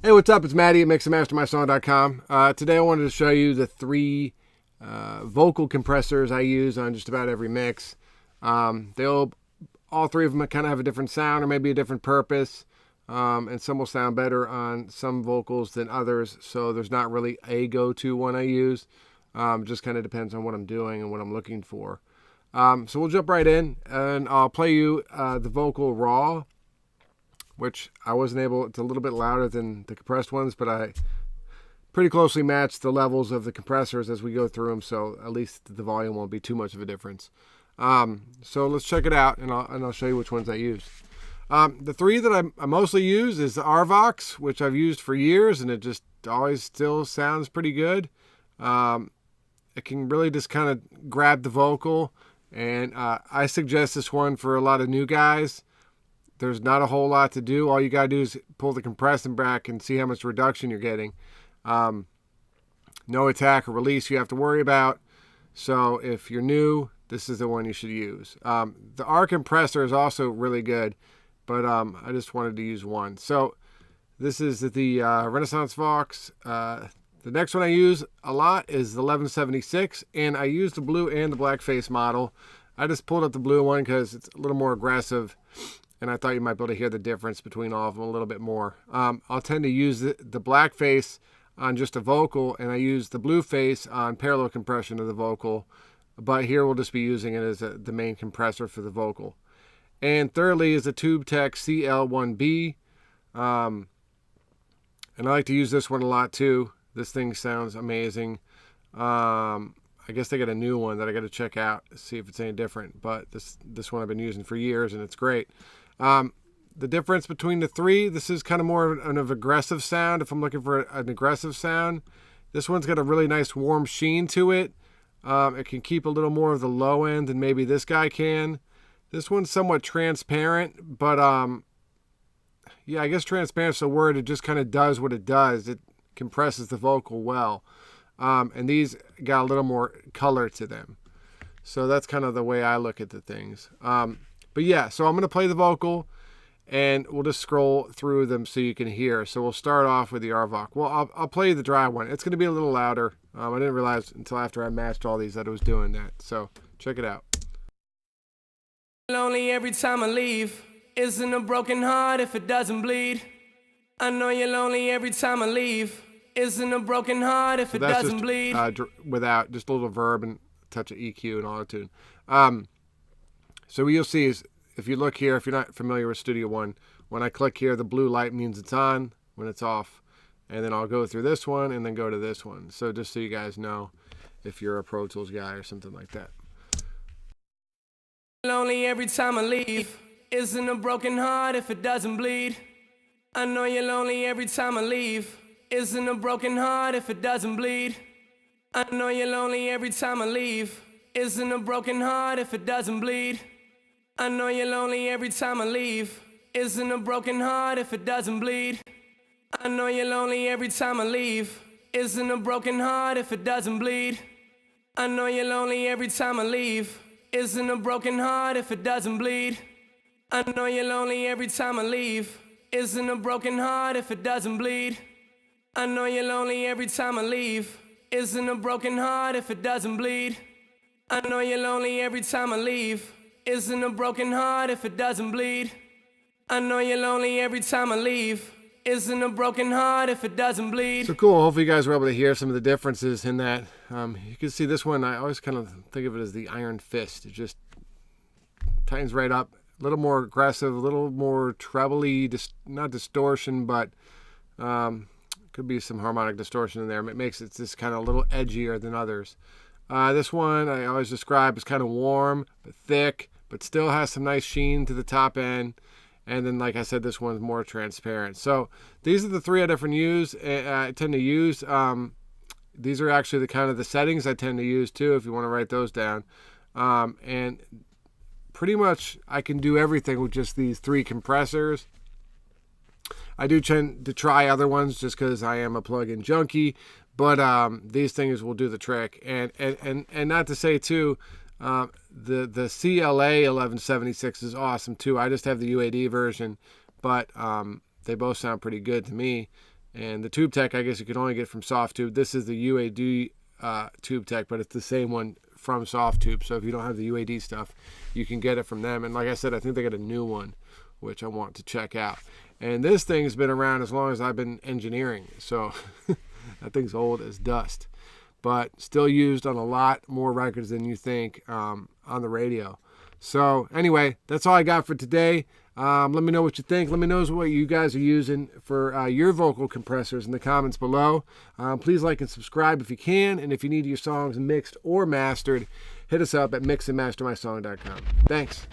Hey, what's up? It's Matty at mixandmastermysong.com. Today I wanted to show you the three vocal compressors I use on just about every mix. All three of them kind of have a different sound or maybe a different purpose, and some will sound better on some vocals than others, so there's not really a go-to one I use. It just kind of depends on what I'm doing and what I'm looking for. So we'll jump right in, and I'll play you the vocal raw, which I wasn't able, it's a little bit louder than the compressed ones, but I pretty closely matched the levels of the compressors as we go through them, so at least the volume won't be too much of a difference. So let's check it out, and I'll show you which ones I use. The three that I mostly use is the RVox, which I've used for years, and it just always still sounds pretty good. It can really just kind of grab the vocal, and I suggest this one for a lot of new guys. There's not a whole lot to do. All you got to do is pull the compressor back and see how much reduction you're getting. No attack or release you have to worry about. So if you're new, this is the one you should use. The R compressor is also really good, but I just wanted to use one. So this is the Renaissance Vox. The next one I use a lot is the 1176, and I use the blue and the black face model. I just pulled up the blue one because it's a little more aggressive, and I thought you might be able to hear the difference between all of them a little bit more. I'll tend to use the black face on just a vocal, and I use the blue face on parallel compression of the vocal, but here we'll just be using it as the main compressor for the vocal. And thirdly is the TubeTech CL1B, and I like to use this one a lot too. This thing sounds amazing. I guess they got a new one that I got to check out, see if it's any different, but this one I've been using for years, and it's great. The difference between the three, this is kind of more of an aggressive sound. If I'm looking for an aggressive sound, this one's got a really nice warm sheen to it. It can keep a little more of the low end than maybe this guy can. This one's somewhat transparent, but yeah, I guess transparent's the word. It just kind of does what it does. It compresses the vocal well. And these got a little more color to them. So that's kind of the way I look at the things. But yeah, so I'm going to play the vocal, and we'll just scroll through them so you can hear. So we'll start off with the RVox. Well, I'll play the dry one. It's going to be a little louder. I didn't realize until after I matched all these that it was doing that. So check it out. Lonely every time I leave. Isn't a broken heart if it doesn't bleed. I know you're lonely every time I leave. Isn't a broken heart if it doesn't bleed. Without just a little verb and a touch of EQ and auto-tune. So what you'll see is, if you look here, if you're not familiar with Studio One, when I click here, the blue light means it's on. When it's off, and then I'll go through this one and then go to this one. So just so you guys know, if you're a Pro Tools guy or something like that. Lonely every time I leave. Isn't a broken heart if it doesn't bleed. I know you're lonely every time I leave. Isn't a broken heart if it doesn't bleed. I know you're lonely every time I leave. Isn't a broken heart if it doesn't bleed. I know you're lonely every time I leave. Isn't a broken heart if it doesn't bleed. I know you're lonely every time I leave. Isn't a broken heart if it doesn't bleed. I know you're lonely every time I leave. Isn't a broken heart if it doesn't bleed. I know you're lonely every time I leave. Isn't a broken heart if it doesn't bleed. I know you're lonely every time I leave. Isn't a broken heart if it doesn't bleed. I know you're lonely every time I leave. Isn't a broken heart if it doesn't bleed. I know you're lonely every time I leave. Isn't a broken heart if it doesn't bleed. So cool. Hopefully you guys were able to hear some of the differences in that. You can see this one, I always kind of think of it as the iron fist. It just tightens right up. A little more aggressive, a little more trebly, not distortion, but could be some harmonic distortion in there. It makes it just kind of a little edgier than others. This one I always describe as kind of warm, but thick, but still has some nice sheen to the top end. And then, like I said, this one's more transparent. So these are the three I tend to use. These are actually the settings I tend to use too, if you want to write those down. And pretty much I can do everything with just these three compressors. I do tend to try other ones just because I am a plug-in junkie, but these things will do the trick. And not to say too, the CLA 1176 is awesome too. I just have the UAD version, but they both sound pretty good to me. And the Tube Tech, I guess you could only get from Soft Tube. This is the UAD Tube Tech, but it's the same one from Soft Tube. So if you don't have the UAD stuff, you can get it from them. And like I said, I think they got a new one, which I want to check out. And this thing's been around as long as I've been engineering. So that thing's old as dust, but still used on a lot more records than you think on the radio. So anyway, that's all I got for today. Let me know what you think. Let me know what you guys are using for your vocal compressors in the comments below. Please like and subscribe if you can. And if you need your songs mixed or mastered, hit us up at mixandmastermysong.com. Thanks.